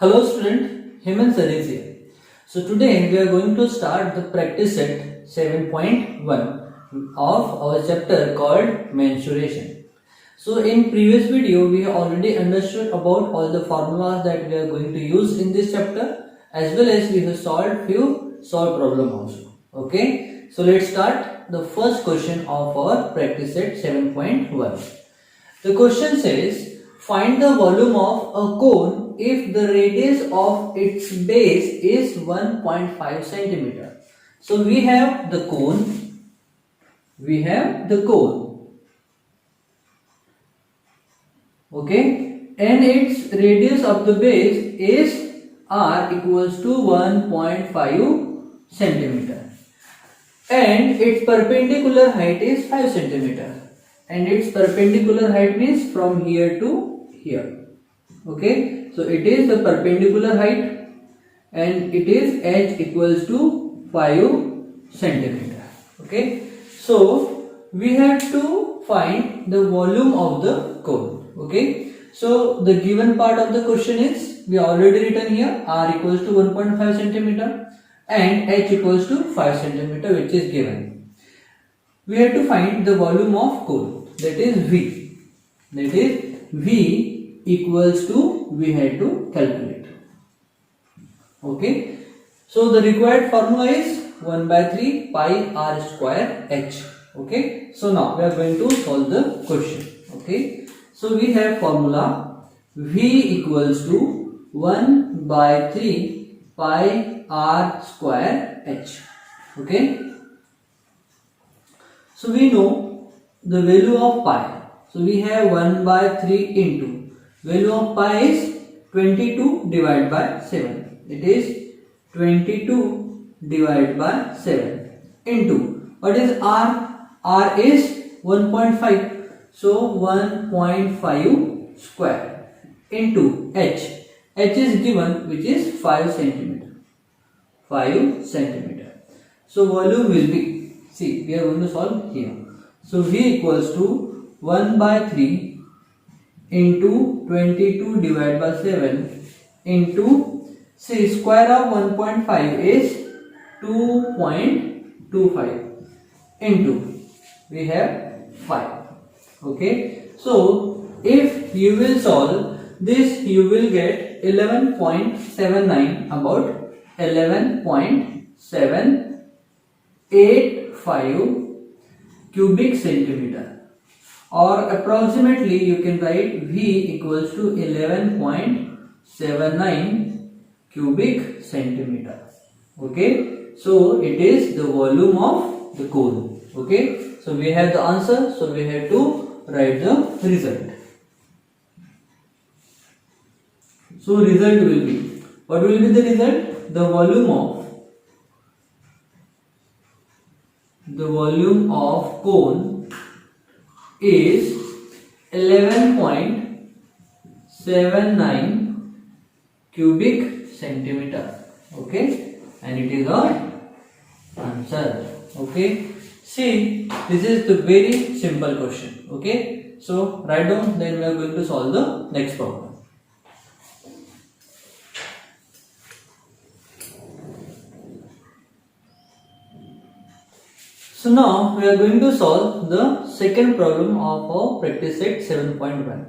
Hello student, Hemant sir is here. So today we are going to start the practice set 7.1 of our chapter called mensuration. So in previous video we have already understood about all the formulas that we are going to use in this chapter, as well as we have solved few solved problem also. Okay, so let's start the first question of our practice set 7.1. The question says, find the volume of a cone if the radius of its base is 1.5 centimeter. So we have the cone, okay, and its radius of the base is r equals to 1.5 centimeter, and its perpendicular height is 5 centimeter, and its perpendicular height means from here to here. Okay, so it is the perpendicular height and it is h equals to 5 centimeter. Okay, so we have to find the volume of the cone. Okay, so the given part of the question is, we already written here, r equals to 1.5 centimeter and h equals to 5 centimeter, which is given. We have to find the volume of cone, that is V. That is V equals to, we have to calculate. Okay, so the required formula is 1 by 3 pi r square h. Okay, so now we are going to solve the question. Okay, so we have formula V equals to 1 by 3 pi r square h. Okay, so we know the value of pi. So we have 1 by 3 into value of pi is 22 divided by 7. It is 22 divided by 7 into, what is r? R is 1.5. So 1.5 square into h. H is given, which is 5 centimeter. 5 centimeter. So volume will be, see, we are going to solve here. So V equals to 1 by 3 into 22 divided by 7 into, see, square of 1.5 is 2.25 into, we have 5. Okay, so if you will solve this, you will get 11.79, about 11.785 cubic centimeter, or approximately you can write V equals to 11.79 cubic centimeter. Okay, so it is the volume of the cone. Okay, so we have the answer, so we have to write the result. So result will be, what will be the result? The volume of cone is 11.79 cubic centimeter. Okay, and it is our answer. Okay, see, this is the very simple question. Okay, so write down, then we are going to solve the next problem. So now we are going to solve the second problem of our practice set 7.1.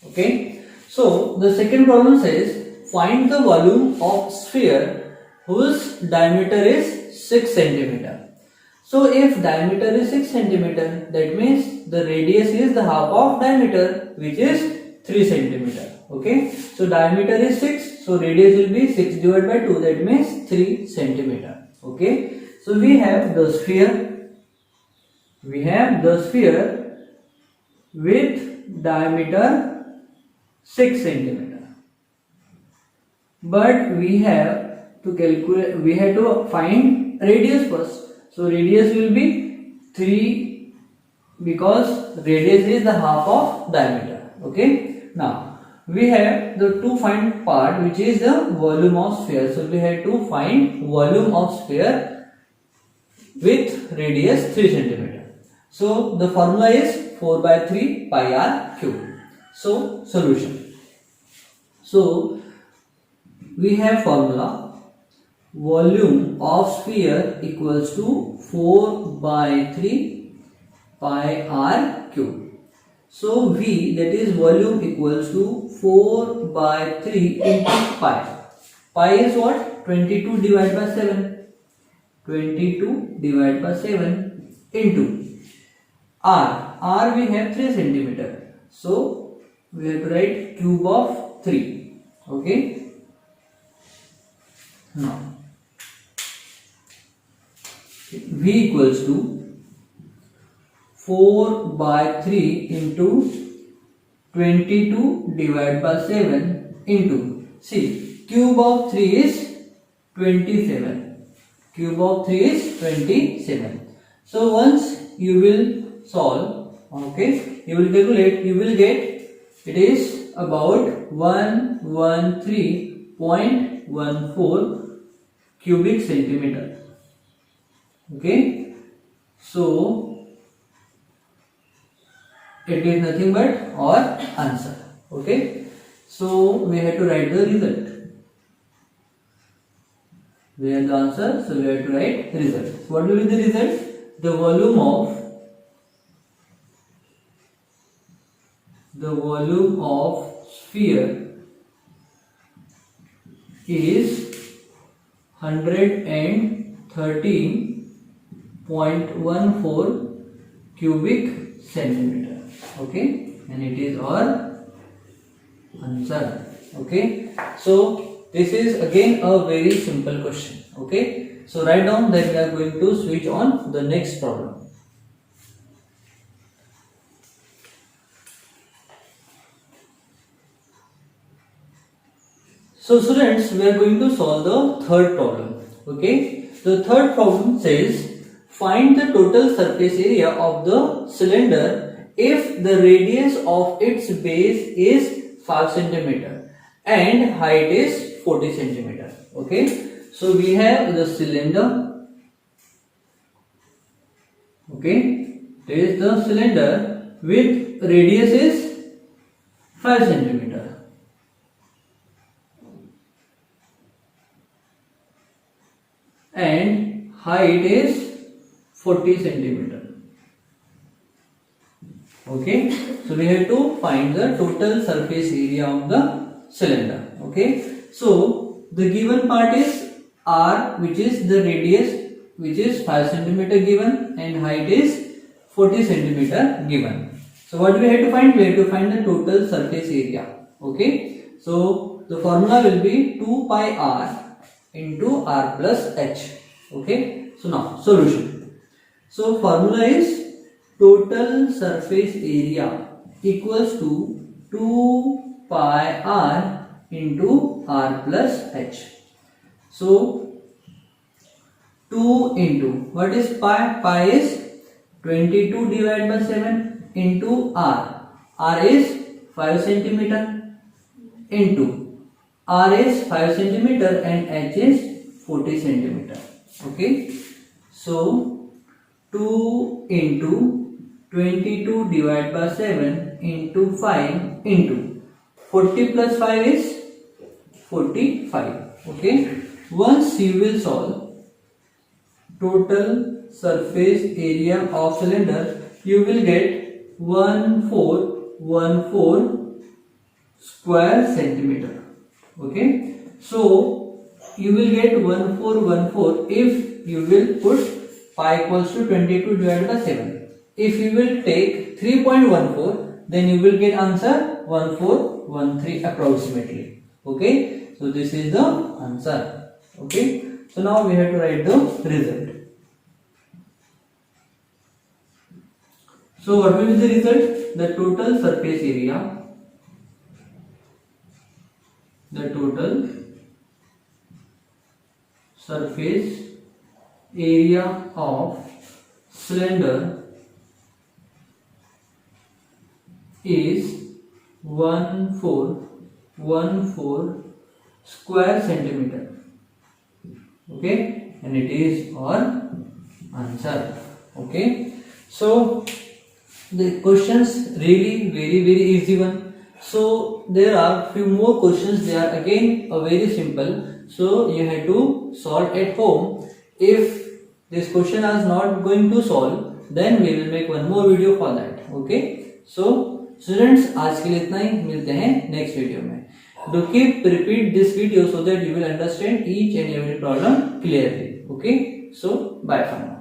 Okay, so the second problem says, find the volume of sphere whose diameter is 6 centimeter. So if diameter is 6 centimeter, that means the radius is the half of diameter, which is 3 centimeter. Okay, so diameter is 6, so radius will be 6 divided by 2, that means 3 centimeter. Okay, so we have the sphere. We have the sphere with diameter 6 centimeter, but we have to calculate, we have to find radius first. So radius will be 3, because radius is the half of diameter. Okay, now we have the to find part, which is the volume of sphere. So we have to find volume of sphere with radius 3 centimeter. So the formula is 4 by 3 pi r cube. So solution. So we have formula volume of sphere equals to 4 by 3 pi r cube. So V, that is volume, equals to 4 by 3 into pi. Pi is what? 22 divided by 7. 22 divided by 7 into r. R we have 3 centimeter. So we have to write cube of 3. Okay. Now V equals to 4 by 3 into 22 divided by 7 into, see, cube of 3 is 27. Cube of 3 is 27. So once you will solve, okay, you will calculate, you will get it is about 113.14 cubic centimeter. Okay, so it is nothing but our answer. Okay, so we have to write the result. We have the answer, so we have to write the result. So what will be the result? The volume of sphere is 113.14 cubic centimeter. Okay, and it is our answer. Okay, so this is again a very simple question. Okay, so write down, then we are going to switch on the next problem. So students, we are going to solve the third problem. Okay, the third problem says find the total surface area of the cylinder if the radius of its base is 5 centimeter and height is 40 centimeter. Okay, so we have the cylinder. Okay, there is the cylinder with radius is 5 centimeter and height is 40 centimeter. Okay, so we have to find the total surface area of the cylinder. Okay, so the given part is r, which is the radius, which is 5 centimeter given, and height is 40 centimeter given. So what we have to find? We have to find the total surface area. Okay, so the formula will be 2 pi r into r plus h. Okay, so now solution. So formula is total surface area equals to 2 pi r into r plus h. So 2 into, what is pi? Pi is 22 divided by 7 into r. R is 5 centimeter into, r is 5 centimeter and h is 40 centimeter. Okay, so 2 into 22 divided by 7 into 5 into 40 plus 5 is 45. Okay, once you will solve total surface area of cylinder, you will get 1414 square centimeter. Okay, so you will get 1414 if you will put pi equals to 22 divided by 7. If you will take 3.14, then you will get answer 1413 approximately. Okay, so this is the answer. Okay, so now we have to write the result. So what will be the result? The total surface area, of cylinder is 1414 square centimeter. Okay, and it is our answer. Okay, so the questions really very easy one, So there are few more questions. They are again very simple. So you have to solve at home. If this question is not going to solve, then we will make one more video for that. Okay. So students, आज के लिए इतना ही. मिलते हैं next video में. Do keep repeat this video so that you will understand each and every problem clearly. Okay. So bye for now.